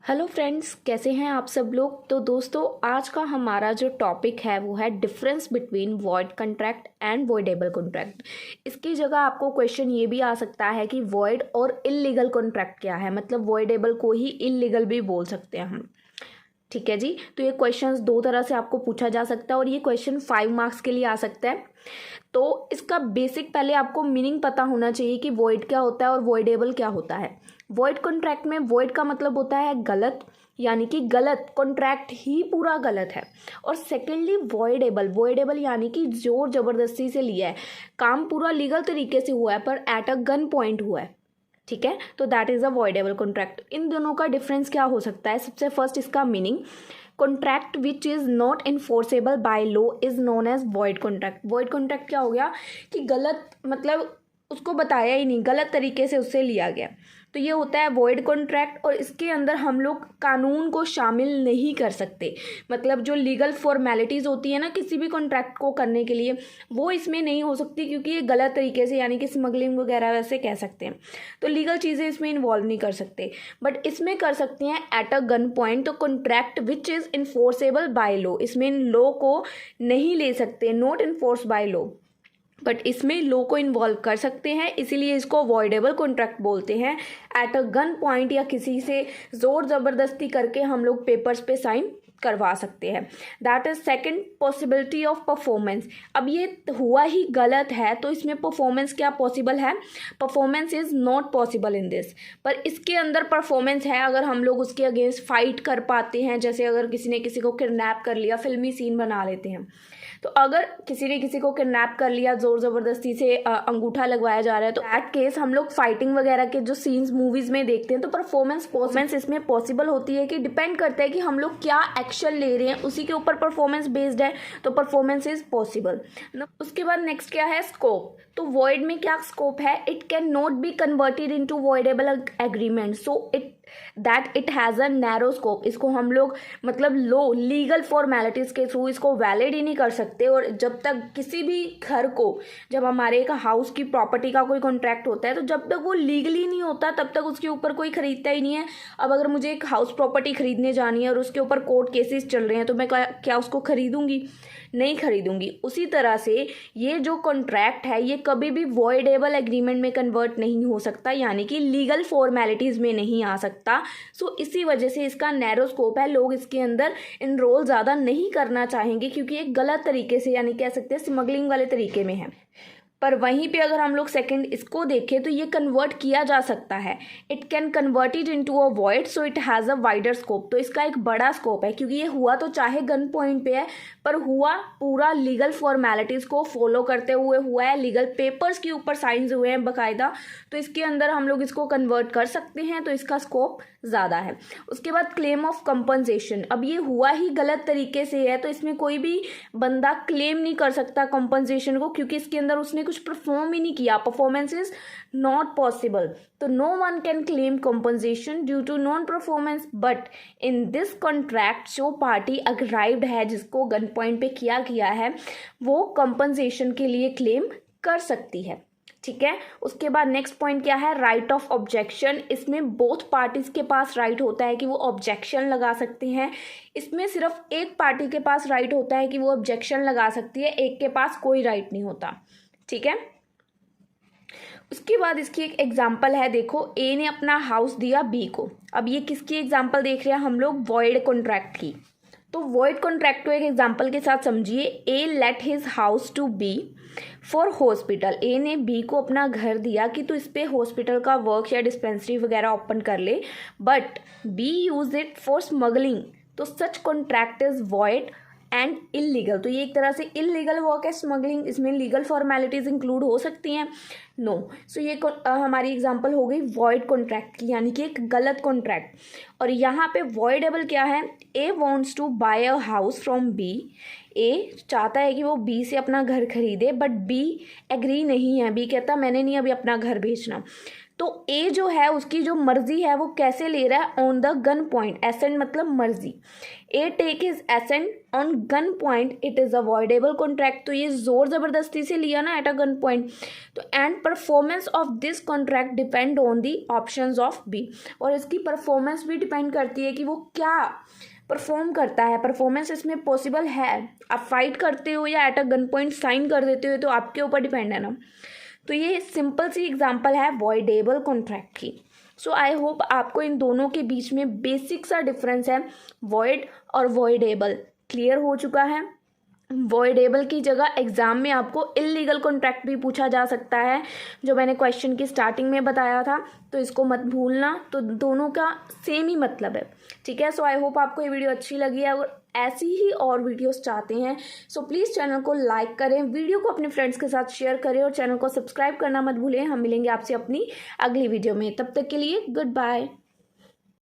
Hello friends, कैसे हैं आप सब लोग। तो दोस्तों, आज का हमारा जो टॉपिक है वो है difference between void contract and voidable contract. इसकी जगह आपको क्वेश्चन ये भी आ सकता है कि वॉइड और इल्लीगल कॉन्ट्रैक्ट क्या है, मतलब वॉइडेबल को ही इल्लीगल भी बोल सकते हैं हम। ठीक है जी। तो ये क्वेश्चंस दो तरह से आपको पूछा जा सकता है और ये क्वेश्चन 5 मार्क्स के लिए आ सकता है। तो इसका बेसिक पहले आपको मीनिंग पता होना चाहिए कि वॉइड क्या होता है और वॉइडेबल क्या होता है। वॉइड कॉन्ट्रैक्ट में वॉइड का मतलब होता है गलत, यानी कि गलत कॉन्ट्रैक्ट ही पूरा गलत है। और सेकेंडली वॉइडेबल, वॉइडेबल यानी कि जोर जबरदस्ती से लिया है, काम पूरा लीगल तरीके से हुआ है पर एट अ गन पॉइंट हुआ है। ठीक है, तो that is a voidable contract. इन दोनों का डिफरेंस क्या हो सकता है। सबसे फर्स्ट इसका meaning, contract which is not enforceable by law is known as void contract. Void contract क्या हो गया कि गलत, मतलब उसको बताया ही नहीं, गलत तरीके से उससे लिया गया, तो ये होता है वॉइड कॉन्ट्रैक्ट। और इसके अंदर हम लोग कानून को शामिल नहीं कर सकते, मतलब जो लीगल फॉर्मेलिटीज़ होती है ना किसी भी कॉन्ट्रैक्ट को करने के लिए, वो इसमें नहीं हो सकती क्योंकि ये गलत तरीके से, यानी कि स्मगलिंग वगैरह वैसे कह सकते हैं। तो लीगल चीज़ें इसमें इन्वॉल्व नहीं कर सकते, बट इसमें कर सकते हैं एट अ गन पॉइंट। तो contract which is enforceable by law, इसमें लॉ को नहीं ले सकते, not enforce by law, but इसमें लॉ को इन्वॉल्व कर सकते हैं, इसीलिए इसको वॉइडेबल कॉन्ट्रैक्ट बोलते हैं। एट अ गन पॉइंट या किसी से ज़ोर ज़बरदस्ती करके हम लोग पेपर्स पे साइन करवा सकते हैं। That is second possibility of performance. अब ये हुआ ही गलत है तो इसमें परफॉर्मेंस क्या पॉसिबल है, performance is not possible in this. पर इसके अंदर परफॉर्मेंस है अगर हम लोग उसके अगेंस्ट फाइट कर पाते हैं, जैसे अगर किसी ने किसी को किडनैप कर लिया, फिल्मी सीन बना लेते हैं। तो अगर किसी ने किसी को किडनैप कर लिया, जोर जबरदस्ती से अंगूठा लगवाया जा रहा है, तो दैट केस हम लोग फाइटिंग वगैरह के जो सीन्स मूवीज में देखते हैं, तो परफॉर्मेंस इसमें पॉसिबल होती है कि डिपेंड करता है कि हम लोग क्या एक्शन ले रहे हैं, उसी के ऊपर परफॉर्मेंस बेस्ड है, तो परफॉर्मेंस इज पॉसिबल। उसके बाद नेक्स्ट क्या है, स्कोप। तो वॉइड में क्या स्कोप है, it can not be converted into voidable agreement, so it has a narrow scope. इसको हम लोग मतलब लो लीगल फॉर्मेलिटीज़ के थ्रू इसको वैलिड ही नहीं कर सकते। और जब तक किसी भी घर को, जब हमारे एक हाउस की प्रॉपर्टी का कोई कॉन्ट्रैक्ट होता है, तो जब तक वो लीगली नहीं होता तब तक उसके ऊपर कोई खरीदता ही नहीं है। अब अगर मुझे एक हाउस प्रॉपर्टी खरीदने जानी है और उसके ऊपर कोर्ट केसेस चल रहे हैं, तो मैं क्या उसको खरीदूंगी, नहीं खरीदूंगी। उसी तरह से ये जो कॉन्ट्रैक्ट है ये कभी भी वॉइडेबल एग्रीमेंट में कन्वर्ट नहीं हो सकता, यानी कि लीगल फॉर्मेलिटीज़ में नहीं आ सकता। सो इसी वजह से इसका नैरो स्कोप है, लोग इसके अंदर इनरोल ज़्यादा नहीं करना चाहेंगे क्योंकि एक गलत तरीके से, यानी कह सकते हैं स्मगलिंग वाले तरीके में है। पर वहीं पे अगर हम लोग सेकंड इसको देखें तो ये कन्वर्ट किया जा सकता है, it can convert it into a void, so it has a wider scope. तो इसका एक बड़ा स्कोप है क्योंकि ये हुआ तो चाहे गन पॉइंट पे है, पर हुआ पूरा लीगल फॉर्मेलिटीज़ को फॉलो करते हुए हुआ है, लीगल पेपर्स के ऊपर साइंस हुए हैं बाकायदा, तो इसके अंदर हम लोग इसको कन्वर्ट कर सकते हैं, तो इसका स्कोप ज़्यादा है। उसके बाद क्लेम ऑफ कंपनसेशन। अब ये हुआ ही गलत तरीके से है तो इसमें कोई भी बंदा क्लेम नहीं कर सकता कंपनसेशन को, क्योंकि इसके अंदर उसने कुछ परफॉर्म ही नहीं किया, परफॉर्मेंस इज नॉट पॉसिबल। तो no one can claim compensation due to non performance, but in this contract जो पार्टी अग्राइव्ड है, जिसको गन पॉइंट पे किया गया है, वो कंपनसेशन के लिए क्लेम कर सकती है। ठीक है। उसके बाद नेक्स्ट पॉइंट क्या है, राइट ऑफ ऑब्जेक्शन। इसमें बोथ पार्टीज के पास राइट होता है कि वो ऑब्जेक्शन लगा सकते हैं। इसमें सिर्फ एक पार्टी के पास राइट होता है कि वो ऑब्जेक्शन लगा सकती है, एक के पास कोई राइट नहीं होता। ठीक है। उसके बाद इसकी एक एग्जाम्पल है, देखो ए ने अपना हाउस दिया बी को। अब ये किसकी एग्जाम्पल देख रहे हैं हम लोग, वॉइड कॉन्ट्रैक्ट की। तो वॉइड कॉन्ट्रैक्ट को एक एग्जाम्पल के साथ समझिए। A let his house to B for hospital. A ने बी को अपना घर दिया कि तू इस पे हॉस्पिटल का वर्क या डिस्पेंसरी वगैरह ओपन कर ले, but B use it for smuggling, तो such contract is void and illegal. तो ये एक तरह से इलीगल वर्क है स्मगलिंग, इसमें लीगल फॉर्मेलिटीज इंक्लूड हो सकती हैं, नो। सो ये हमारी एग्जांपल हो गई वॉइड कॉन्ट्रैक्ट की, यानी कि एक गलत कॉन्ट्रैक्ट। और यहाँ पे वॉइडेबल क्या है, A wants to buy a house from B. A चाहता है कि वो बी से अपना घर खरीदे, बट बी एग्री नहीं है, बी कहता मैंने नहीं अभी अपना घर बेचना। तो ए जो है उसकी जो मर्जी है वो कैसे ले रहा है, on the gun point, assent मतलब मर्जी, A take his assent on gun point, it is avoidable contract, तो ये जोर ज़बरदस्ती से लिया ना एट अ गन पॉइंट, तो and performance of this contract depend on the options of B, और इसकी परफॉर्मेंस भी डिपेंड करती है कि वो क्या परफॉर्म करता है, परफॉर्मेंस इसमें पॉसिबल है, आप फाइट करते हो या at a gun point sign कर देते हो, तो आपके ऊपर डिपेंड है ना। तो ये सिंपल सी एग्जांपल है वॉइडेबल कॉन्ट्रैक्ट की। सो आई होप आपको इन दोनों के बीच में बेसिक सा डिफरेंस है वॉइड और वॉइडेबल क्लियर हो चुका है। वॉइडेबल की जगह एग्जाम में आपको इलीगल कॉन्ट्रैक्ट भी पूछा जा सकता है, जो मैंने क्वेश्चन की स्टार्टिंग में बताया था, तो इसको मत भूलना। तो दोनों का सेम ही मतलब है, ठीक है। सो आई होप आपको ये वीडियो अच्छी लगी है। अगर ऐसी ही और वीडियोस चाहते हैं सो प्लीज़ चैनल को लाइक करें, वीडियो को अपने फ्रेंड्स के साथ शेयर करें और चैनल को सब्सक्राइब करना मत भूलें। हम मिलेंगे आपसे अपनी अगली वीडियो में, तब तक के लिए गुड बाय।